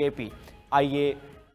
KPIA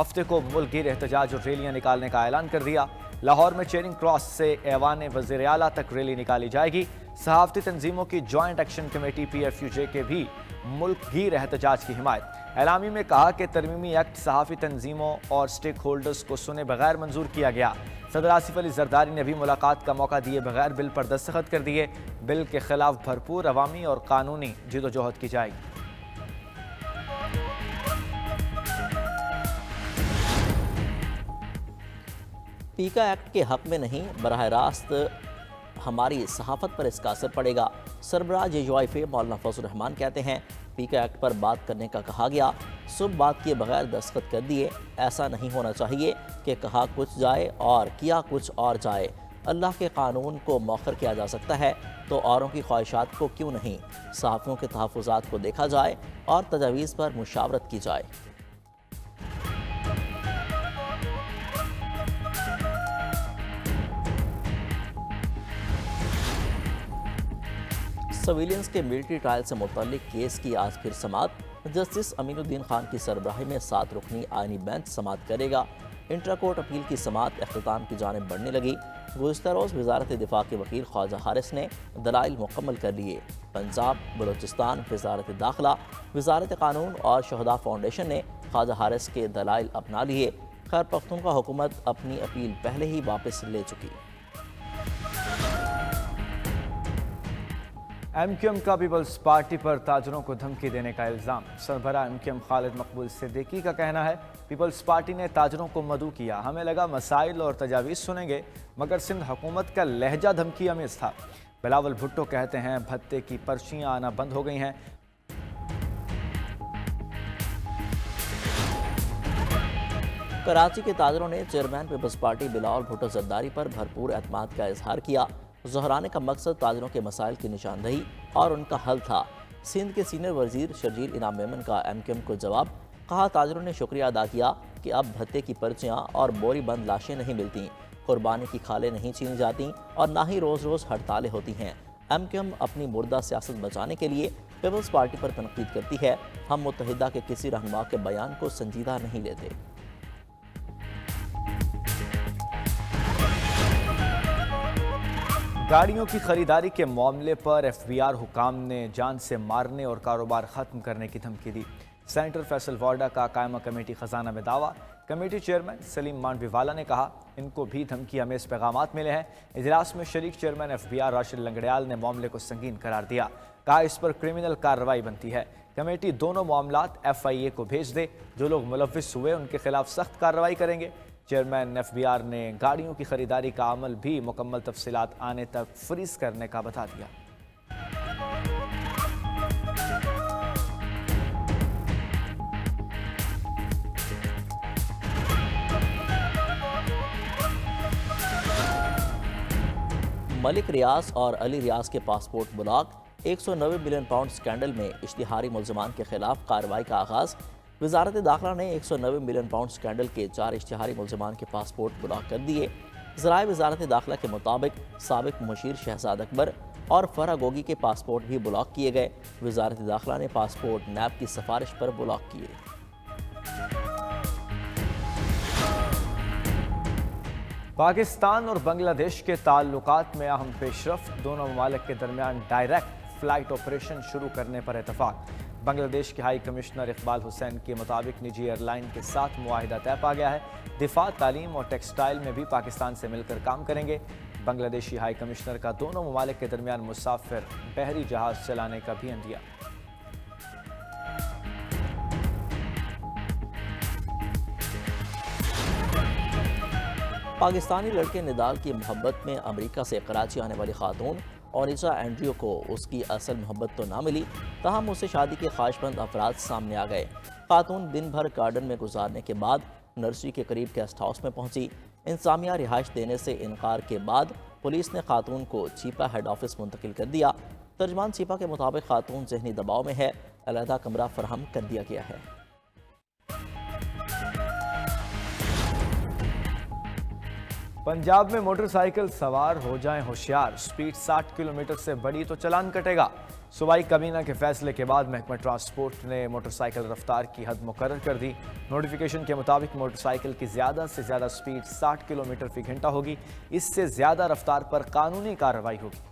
ہفتے کو ملک گیر احتجاج اور ریلیاں نکالنے کا اعلان کر دیا۔ لاہور میں چیرنگ کراس سے ایوان وزیر اعلیٰ تک ریلی نکالی جائے گی۔ صحافتی تنظیموں کی جوائنٹ ایکشن کمیٹی PFUJ کے بھی ملک گیر احتجاج کی حمایت۔ اعلامیہ میں کہا کہ ترمیمی ایکٹ صحافی تنظیموں اور سٹیک ہولڈرز کو سنے بغیر منظور کیا گیا۔ صدر آصف علی زرداری نے بھی ملاقات کا موقع دیے بغیر بل پر دستخط کر دیے۔ بل کے خلاف بھرپور عوامی اور قانونی جدوجہد کی جائے گی۔ پیکا ایکٹ کے حق میں نہیں، براہ راست ہماری صحافت پر اس کا اثر پڑے گا۔ سربراہ JUIF مولانا فضل الرحمان کہتے ہیں پیکا ایکٹ پر بات کرنے کا کہا گیا، صبح بات کیے بغیر دستخط کر دیے۔ ایسا نہیں ہونا چاہیے کہ کہا کچھ جائے اور کیا کچھ اور جائے۔ اللہ کے قانون کو مؤخر کیا جا سکتا ہے تو اوروں کی خواہشات کو کیوں نہیں؟ صحافیوں کے تحفظات کو دیکھا جائے اور تجاویز پر مشاورت کی جائے۔ سویلینس کے ملٹری ٹرائل سے متعلق کیس کی آج پھر سماعت۔ جسٹس امین الدین خان کی سربراہی میں 7 رکنی آئینی بینچ سماعت کرے گا۔ انٹرا کورٹ اپیل کی سماعت اختتام کی جانب بڑھنے لگی۔ گزشتہ روز وزارت دفاع کے وکیل خواجہ حارث نے دلائل مکمل کر لیے۔ پنجاب، بلوچستان، وزارت داخلہ، وزارت قانون اور شہداء فاؤنڈیشن نے خواجہ حارث کے دلائل اپنا لیے۔ خیر پختونخوا حکومت اپنی اپیل پہلے ہی واپس لے چکی۔ MQM کا پیپلز پارٹی پر تاجروں کو دھمکی دینے کا الزام۔ سربراہ MQM خالد مقبول صدیقی کا کہنا ہے پیپلز پارٹی نے تاجروں کو مدعو کیا، ہمیں لگا مسائل اور تجاویز سنیں گے، مگر سندھ حکومت کا لہجہ دھمکی آمیز تھا۔ بلاول بھٹو کہتے ہیں بھتے کی پرچیاں آنا بند ہو گئی ہیں۔ کراچی کے تاجروں نے چیئرمین پیپلز پارٹی بلاول بھٹو زرداری پر بھرپور اعتماد کا اظہار کیا۔ ظہرانے کا مقصد تاجروں کے مسائل کی نشاندہی اور ان کا حل تھا۔ سندھ کے سینئر وزیر شرجیل انعام میمن کا MQM کو جواب، کہا تاجروں نے شکریہ ادا کیا کہ اب بھتے کی پرچیاں اور بوری بند لاشیں نہیں ملتیں، قربانی کی کھالیں نہیں چھینی جاتیں اور نہ ہی روز روز ہڑتالیں ہوتی ہیں۔ MQM اپنی مردہ سیاست بچانے کے لیے پیپلز پارٹی پر تنقید کرتی ہے۔ ہم متحدہ کے کسی رہنما کے بیان کو سنجیدہ نہیں لیتے۔ گاڑیوں کی خریداری کے معاملے پر FBR حکام نے جان سے مارنے اور کاروبار ختم کرنے کی دھمکی دی۔ سینیٹر فیصل وارڈا کا قائمہ کمیٹی خزانہ میں دعویٰ۔ کمیٹی چیئرمین سلیم مانڈوی والا نے کہا ان کو بھی دھمکی امیز پیغامات ملے ہیں۔ اجلاس میں شریک چیئرمین FBR راشد لنگڑیال نے معاملے کو سنگین قرار دیا، کہا اس پر کرمنل کارروائی بنتی ہے۔ کمیٹی دونوں معاملات FIA کو بھیج دے، جو لوگ ملوث ہوئے ان کے خلاف سخت کارروائی کریں گے۔ چیئرمین FBR نے گاڑیوں کی خریداری کا عمل بھی مکمل تفصیلات آنے تک فریز کرنے کا بتا دیا۔ ملک ریاض اور علی ریاض کے passport block. 190 million pound scandal میں اشتہاری ملزمان کے خلاف کارروائی کا آغاز۔ وزارت داخلہ نے 190 ملین پاؤنڈ سکینڈل کے 4 اشتہاری ملزمان کے پاسپورٹ بلاک کر دیے۔ ذرائع وزارت داخلہ کے مطابق سابق مشیر شہزاد اکبر اور فرح گوگی کے پاسپورٹ بھی بلاک کیے گئے۔ وزارت داخلہ نے پاسپورٹ نیب کی سفارش پر بلاک کیے۔ پاکستان اور بنگلہ دیش کے تعلقات میں اہم پیش رفت، دونوں ممالک کے درمیان ڈائریکٹ فلائٹ آپریشن شروع کرنے پر اتفاق۔ بنگلہ دیش کے ہائی کمشنر اقبال حسین کے مطابق نجی ایئر لائن کے ساتھ معاہدہ طے پا گیا ہے۔ دفاع، تعلیم اور ٹیکسٹائل میں بھی پاکستان سے مل کر کام کریں گے۔ بنگلہ دیشی ہائی کمشنر کا دونوں ممالک کے درمیان مسافر بحری جہاز چلانے کا بھی عندیہ۔ پاکستانی لڑکے نڈال کی محبت میں امریکہ سے کراچی آنے والی خاتون اونیسا اینڈریو کو اس کی اصل محبت تو نہ ملی، تاہم اسے شادی کے خواہش مند افراد سامنے آ گئے۔ خاتون دن بھر گارڈن میں گزارنے کے بعد نرسری کے قریب گیسٹ ہاؤس میں پہنچی۔ انتظامیہ رہائش دینے سے انکار کے بعد پولیس نے خاتون کو چیپا ہیڈ آفس منتقل کر دیا۔ ترجمان چیپا کے مطابق خاتون ذہنی دباؤ میں ہے، علیحدہ کمرہ فراہم کر دیا گیا ہے۔ پنجاب میں موٹر سائیکل سوار ہو جائیں ہوشیار، سپیڈ 60 کلومیٹر سے بڑی تو چلان کٹے گا۔ صوبائی کابینہ کے فیصلے کے بعد محکمہ ٹرانسپورٹ نے موٹر سائیکل رفتار کی حد مقرر کر دی۔ نوٹیفیکیشن کے مطابق موٹر سائیکل کی زیادہ سے زیادہ سپیڈ 60 کلومیٹر فی گھنٹہ ہوگی۔ اس سے زیادہ رفتار پر قانونی کارروائی ہوگی۔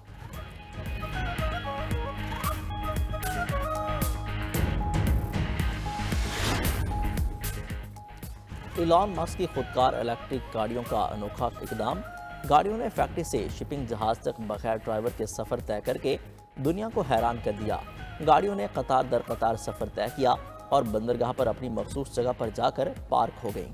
ایلان مسک کی خودکار الیکٹرک گاڑیوں کا انوکھا اقدام۔ گاڑیوں نے فیکٹری سے شپنگ جہاز تک بغیر ڈرائیور کے سفر طے کر کے دنیا کو حیران کر دیا۔ گاڑیوں نے قطار در قطار سفر طے کیا اور بندرگاہ پر اپنی مخصوص جگہ پر جا کر پارک ہو گئیں۔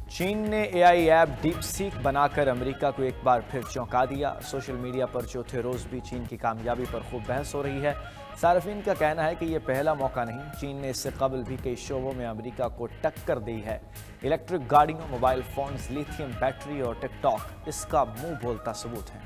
چین نے اے آئی ایپ ڈیپ سیک بنا کر امریکہ کو ایک بار پھر چونکا دیا۔ سوشل میڈیا پر چوتھے روز بھی چین کی کامیابی پر خوب بحث ہو رہی ہے۔ صارفین کا کہنا ہے کہ یہ پہلا موقع نہیں، چین نے اس سے قبل بھی کئی شعبوں میں امریکہ کو ٹکر دی ہے۔ الیکٹرک گاڑیوں، موبائل فونز، لیتھیم بیٹری اور ٹک ٹاک اس کا منہ بولتا ثبوت ہیں۔